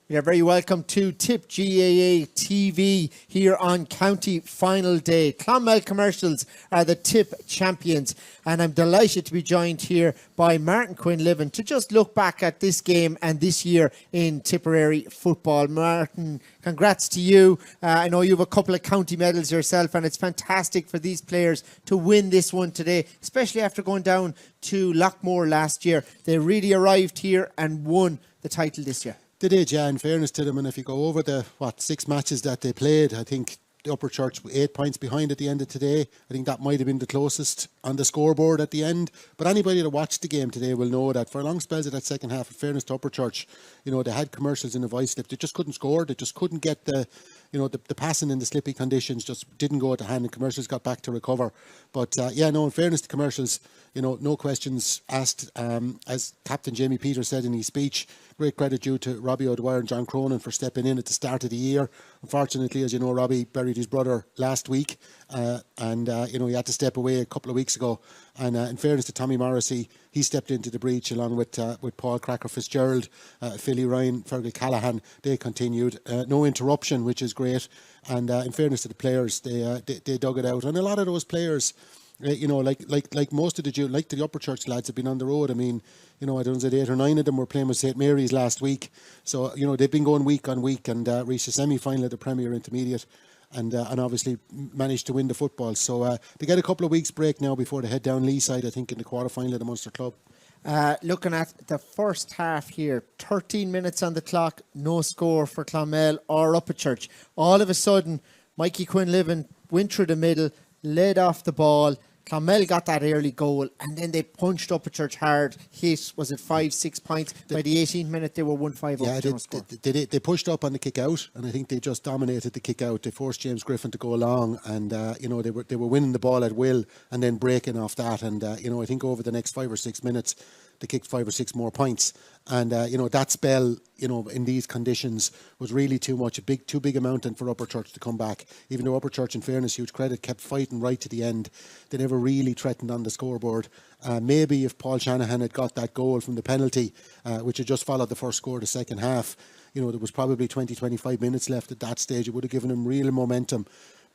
You're very welcome to Tipp GAA TV here on County Final Day. Clonmel Commercials are the Tipp champions, and I'm delighted to be joined here by Martin Quinlivan to just look back at this game and this year in Tipperary football. Martin, congrats to you. I know you have a couple of county medals yourself, and it's fantastic for these players to win this one today, especially after going down to Lockmore last year. They really arrived here and won the title this year. They did, yeah, in fairness to them. And if you go over the, 6 matches that they played, I think the Upper Church were 8 points behind at the end of today. I think that might have been the closest on the scoreboard at the end. But anybody that watched the game today will know that for long spells of that second half, in fairness to Upper Church, they had Commercials in a vice slip. They just couldn't score. They just couldn't get the passing in the slippy conditions just didn't go at the hand, and Commercials got back to recover. But in fairness to Commercials, no questions asked. As Captain Jamie Peters said in his speech, great credit due to Robbie O'Dwyer and John Cronin for stepping in at the start of the year. Unfortunately, as you know, Robbie buried his brother last week, and he had to step away a couple of weeks ago. And in fairness to Tommy Morrissey, he stepped into the breach along with Paul Cracker Fitzgerald, Philly Ryan, Fergal Callahan. They continued, no interruption, which is great. And in fairness to the players, they dug it out. And a lot of those players, like most of the Upper Church lads have been on the road. I mean, I don't know, 8 or 9 of them were playing with St Mary's last week. So, they've been going week on week and reached the semi-final of the Premier Intermediate and obviously managed to win the football. So they get a couple of weeks break now before they head down Leeside, I think, in the quarter-final of the Munster Club. Looking at the first half here, 13 minutes on the clock, no score for Clonmel or Upper Church. All of a sudden, Mikey Quinlivan went through the middle, led off the ball. Clonmel got that early goal, and then they punched Upper Church hard. Hit, was it 5-6 points? By the 18th minute, they were 1-5 up. Yeah, they pushed up on the kick out, and I think they just dominated the kick out. They forced James Griffin to go along, and they were winning the ball at will, and then breaking off that. And I think over the next 5 or 6 minutes, they kicked 5 or 6 more points. And that spell, in these conditions was really too much, too big a mountain for Upper Church to come back. Even though Upper Church, in fairness, huge credit, kept fighting right to the end. They never really threatened on the scoreboard. Maybe if Paul Shanahan had got that goal from the penalty, which had just followed the first score of the second half, there was probably 20-25 minutes left at that stage. It would have given him real momentum.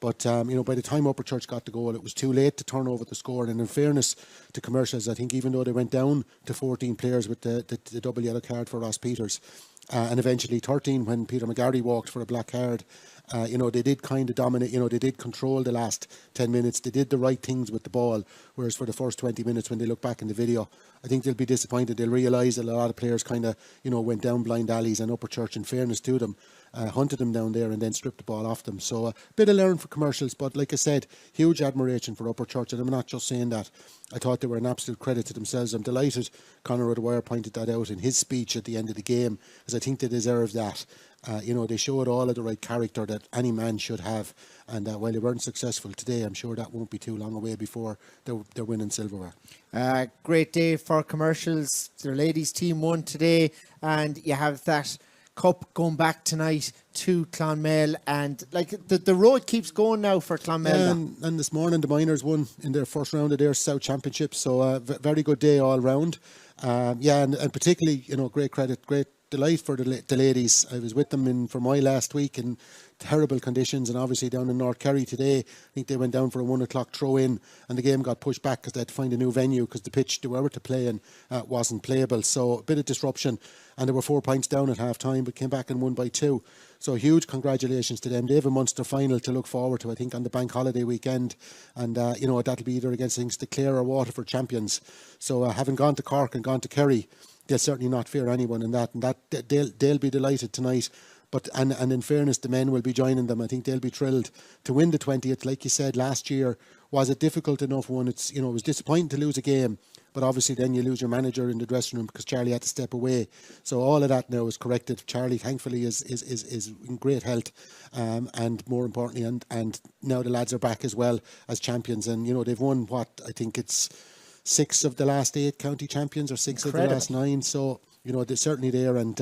But, by the time Upper Church got the goal, it was too late to turn over the score. And in fairness to Commercials, I think even though they went down to 14 players with the double yellow card for Ross Peters, and eventually 13 when Peter McGarry walked for a black card, they did kind of dominate, they did control the last 10 minutes. They did the right things with the ball. Whereas for the first 20 minutes, when they look back in the video, I think they'll be disappointed. They'll realise that a lot of players kind of, went down blind alleys, and Upper Church, in fairness to them, hunted them down there and then stripped the ball off them. So a bit of learn for Commercials, but like I said, huge admiration for Upper Church, and I'm not just saying that. I thought they were an absolute credit to themselves. I'm delighted Conor O'Dwyer pointed that out in his speech at the end of the game, as I think they deserve that. They showed all of the right character that any man should have, and while they weren't successful today, I'm sure that won't be too long away before they're winning silverware. Great day for Commercials. Their ladies team won today, and you have that cup going back tonight to Clonmel, and the road keeps going now for Clonmel. Yeah, and this morning the Miners won in their first round of their South Championship, so very good day all round. And particularly, great credit, great delight for the ladies. I was with them in Fermoy last week in terrible conditions, and obviously down in North Kerry today, I think they went down for a 1 o'clock throw in, and the game got pushed back because they had to find a new venue because the pitch they were to play in wasn't playable. So a bit of disruption, and they were 4 points down at half time, but came back and won by 2. So huge congratulations to them. They have a Munster final to look forward to, I think, on the bank holiday weekend, and that'll be either against the Clare or Waterford champions. So having gone to Cork and gone to Kerry, they'll certainly not fear anyone in that, and that they'll be delighted tonight. But and in fairness, the men will be joining them. I think they'll be thrilled to win the 20th. Like you said, last year was a difficult enough one. It was disappointing to lose a game, but obviously then you lose your manager in the dressing room because Charlie had to step away. So all of that now is corrected. Charlie, thankfully, is in great health, and more importantly, and now the lads are back as well as champions. And they've won I think it's 6 of the last 8 county champions, or 6 of the last 9. So they're certainly there, and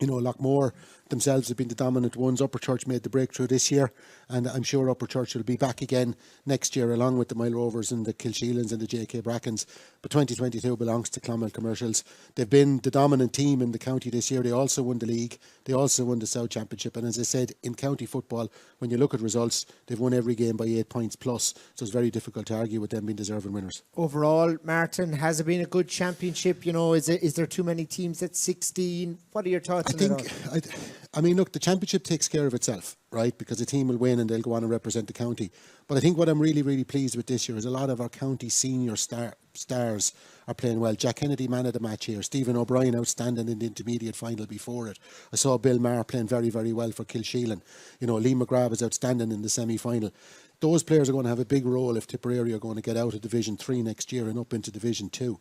Lockmore themselves have been the dominant ones. Upperchurch made the breakthrough this year, and I'm sure Upperchurch will be back again next year, along with the Mile Rovers and the Kilsheelans and the JK Brackens. But 2022 belongs to Clonmel Commercials. They've been the dominant team in the county this year. They also won the league. They also won the South Championship. And as I said, in county football, when you look at results, they've won every game by 8 points plus. So it's very difficult to argue with them being deserving winners. Overall, Martin, has it been a good championship? You know, is there too many teams at 16? What are your thoughts on it? I mean, look, the championship takes care of itself, right? Because the team will win and they'll go on and represent the county. But I think what I'm really, really pleased with this year is a lot of our county senior stars are playing well. Jack Kennedy, man of the match here. Stephen O'Brien, outstanding in the intermediate final before it. I saw Bill Maher playing very, very well for Kilsheelan. You know, Lee McGrath was outstanding in the semi-final. Those players are going to have a big role if Tipperary are going to get out of Division 3 next year and up into Division 2,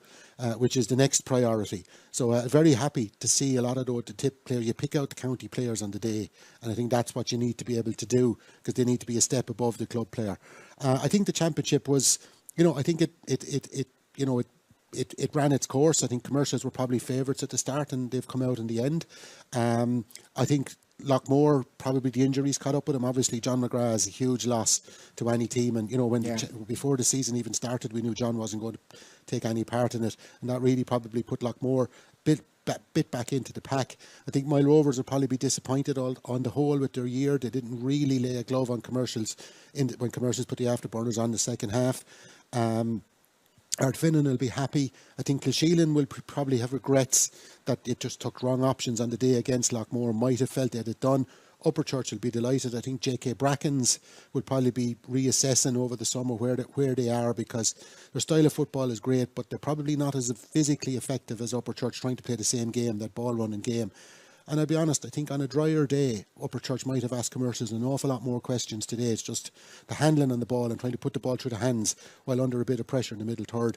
which is the next priority. So very happy to see a lot of the Tip players. You pick out the county players on the day, and I think that's what you need to be able to do, because they need to be a step above the club player. I think the championship was, you know, I think it ran its course. I think Commercials were probably favourites at the start, and they've come out in the end. I think Lockmore, probably the injuries caught up with him. Obviously, John McGrath is a huge loss to any team. And, you know, before the season even started, we knew John wasn't going to take any part in it. And that really probably put Lockmore bit back into the pack. I think Mile Rovers will probably be disappointed on the whole with their year. They didn't really lay a glove on Commercials when Commercials put the afterburners on the second half. Ardfinnan will be happy. I think Kilsheelan will probably have regrets that it just took wrong options on the day against Lockmore. Might have felt they had it done. Upperchurch will be delighted. I think JK Brackens will probably be reassessing over the summer where they are, because their style of football is great, but they're probably not as physically effective as Upperchurch, trying to play the same game, that ball running game. And I'll be honest, I think on a drier day, Upperchurch might have asked Commercials an awful lot more questions today. It's just the handling on the ball and trying to put the ball through the hands while under a bit of pressure in the middle third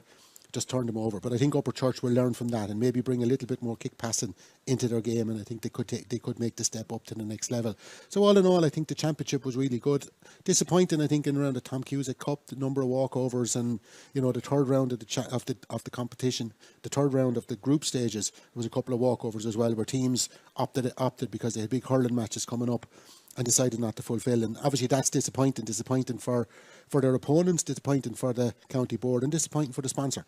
just turned them over. But I think Upperchurch will learn from that and maybe bring a little bit more kick passing into their game, and I think they could make the step up to the next level. So all in all, I think the championship was really good. Disappointing, I think, in around the Tom Cusack Cup, the number of walkovers, and, you know, the third round of the competition, the third round of the group stages, there was a couple of walkovers as well, where teams opted because they had big hurling matches coming up and decided not to fulfil. And obviously that's disappointing for their opponents, disappointing for the county board, and disappointing for the sponsor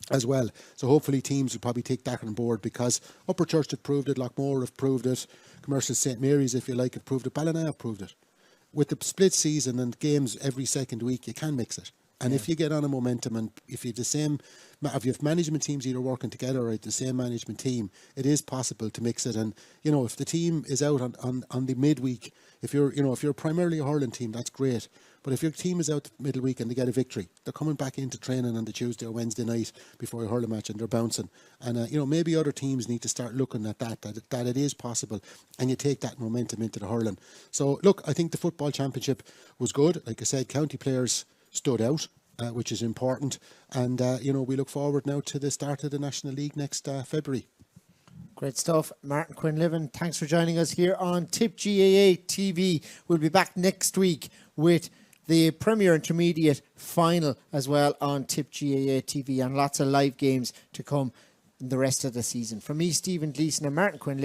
as well. So hopefully teams will probably take that on board, because Upperchurch have proved it, Lockmore have proved it, Commercial St Mary's, if you like, have proved it, Ballina have proved it. With the split season and games every second week, you can mix it. And if you get on a momentum, and if you have management teams either working together or the same management team, it is possible to mix it. And, you know, if the team is out on the midweek, if you're primarily a hurling team, that's great. But if your team is out the middle week and they get a victory, they're coming back into training on the Tuesday or Wednesday night before a hurling match, and they're bouncing. And, you know, maybe other teams need to start looking at that it is possible, and you take that momentum into the hurling. So, look, I think the football championship was good. Like I said, county players stood out, which is important. And, you know, we look forward now to the start of the National League next February. Great stuff. Martin Quinlivan, thanks for joining us here on Tipp GAA TV. We'll be back next week with the Premier Intermediate final as well on Tipp GAA TV, and lots of live games to come in the rest of the season. From me, Stephen Gleeson, and Martin Quinlivan.